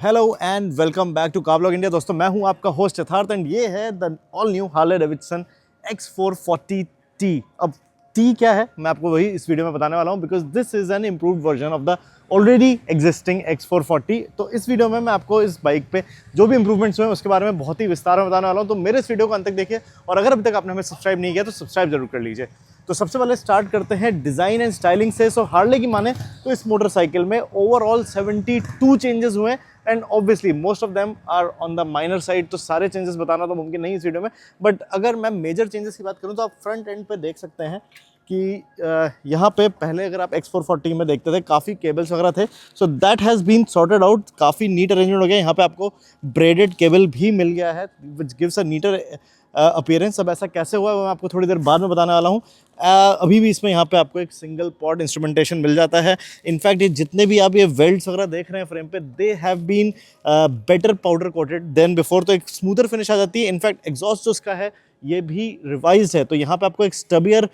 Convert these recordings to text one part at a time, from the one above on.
Hello and welcome back to car blog India. दोस्तों मैं हूं आपका होस्ट यथार्थ एंड ये है the all new Harley Davidson X440T। अब T क्या है मैं आपको वही इस वीडियो में बताने वाला हूं because this is an improved version of the already existing X440। तो इस वीडियो में मैं आपको इस बाइक पे जो भी इंप्रूवमेंट्स हुए हैं उसके बारे में बहुत ही विस्तार में बताने वाला हूं। तो मेरे इस वीडियो को अंत तक देखिए और अगर अभी तक आपने हमें सब्सक्राइब नहीं किया तो सब्सक्राइब जरूर कर लीजिए। तो सबसे पहले स्टार्ट करते हैं डिज़ाइन एंड स्टाइलिंग से। सो हार्ले की माने तो इस मोटरसाइकिल में ओवरऑल 72 चेंजेस हुए and obviously most of them are on the minor side. तो सारे चेंजेस बताना तो मुमकिन नहीं इस वीडियो में, बट अगर मैं मेजर चेंजेस की बात करूं तो आप फ्रंट एंड पे देख सकते हैं कि यहाँ पे पहले अगर आप X440 में देखते थे काफ़ी केबल्स वगैरह थे, so that has been sorted out. काफ़ी नीट अरेंजमेंट हो गया। यहाँ पे आपको ब्रेडेड केबल भी मिल गया है विच गिव्स अ नीटर अपीयरेंस। अब ऐसा कैसे हुआ है वो मैं आपको थोड़ी देर बाद में बताने वाला हूँ। अभी भी इसमें यहाँ पे आपको एक सिंगल पॉड इंस्ट्रूमेंटेशन मिल जाता है। इनफैक्ट ये जितने भी आप ये वेल्ड्स वगैरह देख रहे हैं फ्रेम पे, they have been better powder coated than before. तो एक स्मूथर फिनिश आ जाती है। इनफैक्ट एग्जॉस्ट जो उसका है ये भी रिवाइज है, तो यहाँ पे आपको एक स्टबियर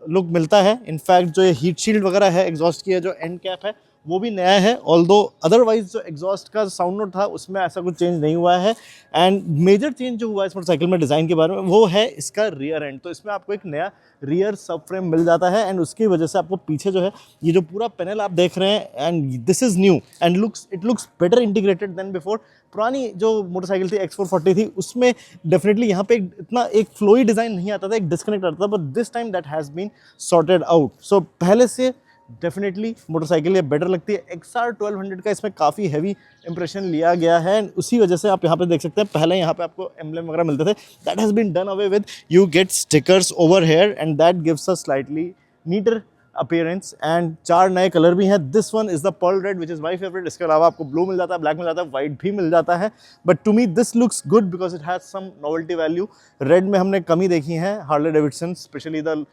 लुक मिलता है। इनफैक्ट जो ये हीट शील्ड वगैरह है एग्जॉस्ट की है, जो एंड कैप है वो भी नया है। ऑल्दो अदरवाइज जो एग्जॉस्ट का साउंड नोट था उसमें ऐसा कुछ चेंज नहीं हुआ है। एंड मेजर चेंज जो हुआ है इस मोटरसाइकिल में डिज़ाइन के बारे में वो है इसका रियर एंड। तो इसमें आपको एक नया रियर सब फ्रेम मिल जाता है एंड उसकी वजह से आपको पीछे जो है ये जो पूरा पैनल आप देख रहे हैं and this is new and it looks better integrated than before. पुरानी जो मोटरसाइकिल थी X440 थी उसमें डेफिनेटली यहाँ पे इतना एक फ्लोई डिज़ाइन नहीं आता था, एक डिस्कनेक्ट आता था, but this time that has been sorted out. So पहले से डेफिनेटली मोटरसाइकिल ये बेटर लगती है। XR 1200 का इसमें काफ़ी हैवी इंप्रेशन लिया गया है एंड उसी वजह से आप यहाँ पे देख सकते हैं पहले यहाँ पे आपको एम्ब्लेम वगैरह मिलते थे, that has been done away with. You get stickers over here and that gives a slightly neater appearance and 4 नए कलर भी हैं। This one is the pearl red which is my favourite. इसके अलावा आपको blue मिल जाता है, black मिल जाता है, वाइट भी मिल जाता है, but to me this looks good because it has some novelty value. Red में हमने कमी देखी है Harley Davidson, specially the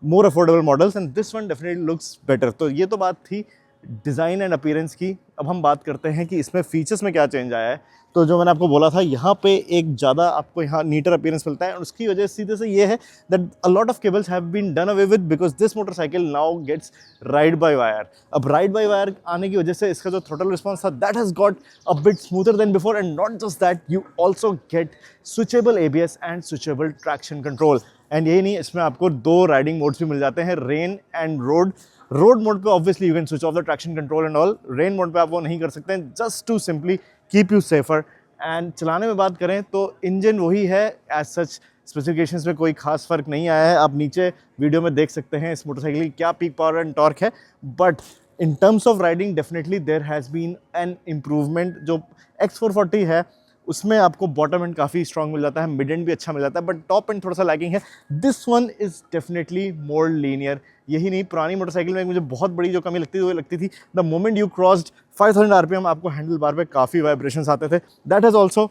more affordable models and this one definitely looks better. तो ये तो बात थी डिज़ाइन एंड अपीयरेंस की। अब हम बात करते हैं कि इसमें फीचर्स में क्या चेंज आया है। तो जो मैंने आपको बोला था यहाँ पे एक ज़्यादा आपको यहाँ नीटर अपीयरेंस मिलता है और उसकी वजह सीधे से ये है that a lot of cables have been done away with because this motorcycle now gets ride by wire. अब राइड बाय वायर आने की वजह से इसका जो थ्रोटल रिस्पॉन्स था that has got a bit smoother than before and not just that, you also get switchable ABS and switchable traction control. And यही नहीं, इसमें आपको 2 राइडिंग मोड्स भी मिल जाते हैं, rain and road. Road mode पे obviously you can switch off the traction control and all. Rain mode पे आप वो नहीं कर सकते हैं, just to simply keep you safer. And चलाने में बात करें तो इंजन वही है, एज सच स्पेसिफिकेशंस में कोई खास फर्क नहीं आया है। आप नीचे वीडियो में देख सकते हैं इस मोटरसाइकिल की क्या पीक पावर एंड टॉर्क है, but in terms of riding definitely there has been an improvement. जो X440 है उसमें आपको बॉटम एंड काफ़ी स्ट्रॉन्ग मिल जाता है, मिड एंड भी अच्छा मिल जाता है, बट टॉप एंड थोड़ा सा लैगिंग है। This one is definitely more linear. यही नहीं, पुरानी मोटरसाइकिल में मुझे बहुत बड़ी जो कमी लगती थी वो लगती थी the moment you crossed 5000 RPM आपको हैंडल बार पे काफ़ी वाइब्रेशंस आते थे। That has also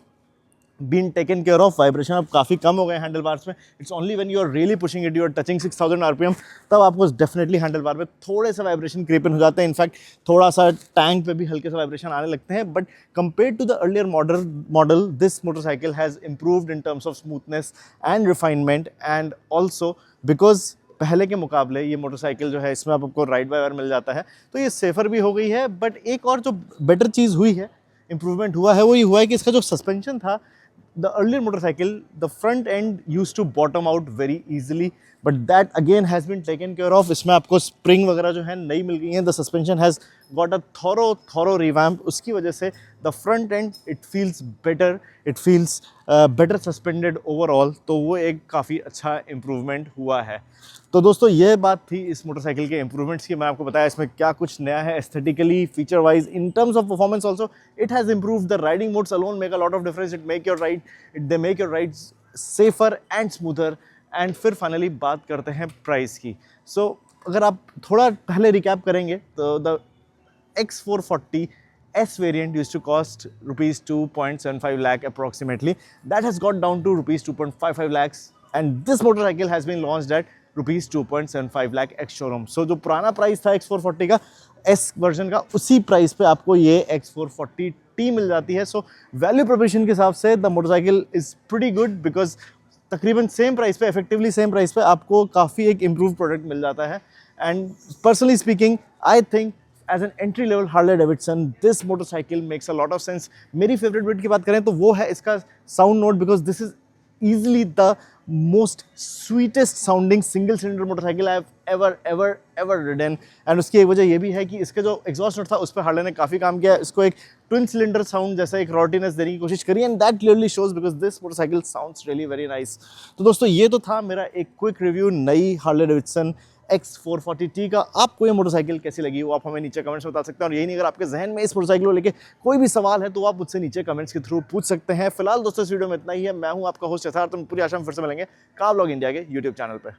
been taken care of. Vibration अब काफ़ी कम हो गए हैंडल बार्स में। It's only when you are really pushing it, you are touching 6000 RPM, तब आपको डेफिनेटली हैंडल बार पे थोड़े से वाइब्रेशन क्रीप इन हो जाते हैं। इनफैक्ट थोड़ा सा टैंक पे भी हल्के से वाइब्रेशन आने लगते हैं, but compare to the earlier model this motorcycle has improved in terms of smoothness and refinement and also because पहले के मुकाबले ये मोटरसाइकिल जो है इसमें आपको राइड बाय वायर मिल जाता है तो ये सेफर भी हो गई है। बट एक और जो बेटर चीज़ हुई है, इंप्रूवमेंट हुआ है, वो ये हुआ है कि इसका जो सस्पेंशन था, the earlier motorcycle, the front end used to bottom out very easily, but that again has been taken care of. इसमें आपको स्प्रिंग वगैरह जो है नई मिल गई हैं। The suspension has got a thorough revamp. उसकी वजह से the front end it feels better, it feels better suspended overall. तो वो एक काफ़ी अच्छा improvement हुआ है। तो दोस्तों ये बात थी इस मोटरसाइकिल के इंप्रूवमेंट्स की। मैं आपको बताया इसमें क्या कुछ नया है aesthetically, feature wise, in terms of performance also it has improved. The riding modes alone make a lot of difference. They make your ride safer and smoother. And फिर फाइनली बात करते हैं प्राइस की। सो अगर आप थोड़ा पहले रिकैप करेंगे तो the X440 S variant used to cost rupees 2.75 lakh approximately. That has got down to rupees 2.55 lakhs and this motorcycle has been launched at rupees 2.75 lakh ex showroom. So जो पुराना price था X440 का S version का, उसी price पे आपको ये X440T मिल जाती है। सो वैल्यू प्रोपोर्शन के हिसाब से the motorcycle is pretty good because तकरीबन सेम प्राइस पे, इफेक्टिवली सेम प्राइस पे आपको काफ़ी एक इम्प्रूव प्रोडक्ट मिल जाता है। And personally speaking I think as an entry level Harley Davidson this motorcycle makes a lot of sense. मेरी फेवरेट बिट की बात करें तो वो है इसका sound note, because this is easily the most sweetest sounding single cylinder motorcycle I have ever ridden। And उसकी एक वजह ये भी है कि इसका जो एग्जॉस्ट नोट था उस पर हार्ले ने काफ़ी काम किया है, इसको एक ट्विन सिलेंडर साउंड जैसा एक रॉटीनेस देने की कोशिश करी, and that clearly shows because this motorcycle sounds really very nice. तो दोस्तों ये तो था मेरा एक क्विक रिव्यू नई हार्ले डेविडसन X440T का। आपको ये मोटरसाइकिल कैसी लगी वो आप हमें नीचे कमेंट्स में बता सकते हैं, और यही नहीं, अगर आपके जहन में इस मोटरसाइकिल को लेके कोई भी सवाल है तो आप मुझसे नीचे कमेंट्स के थ्रू पूछ सकते हैं। फिलहाल दोस्तों इस वीडियो में इतना ही है। मैं हूं आपका होस्ट यथार्थ, पूरी आशा हम फिर से मिलेंगे कार व्लॉग इंडिया के यूट्यूब चैनल पर।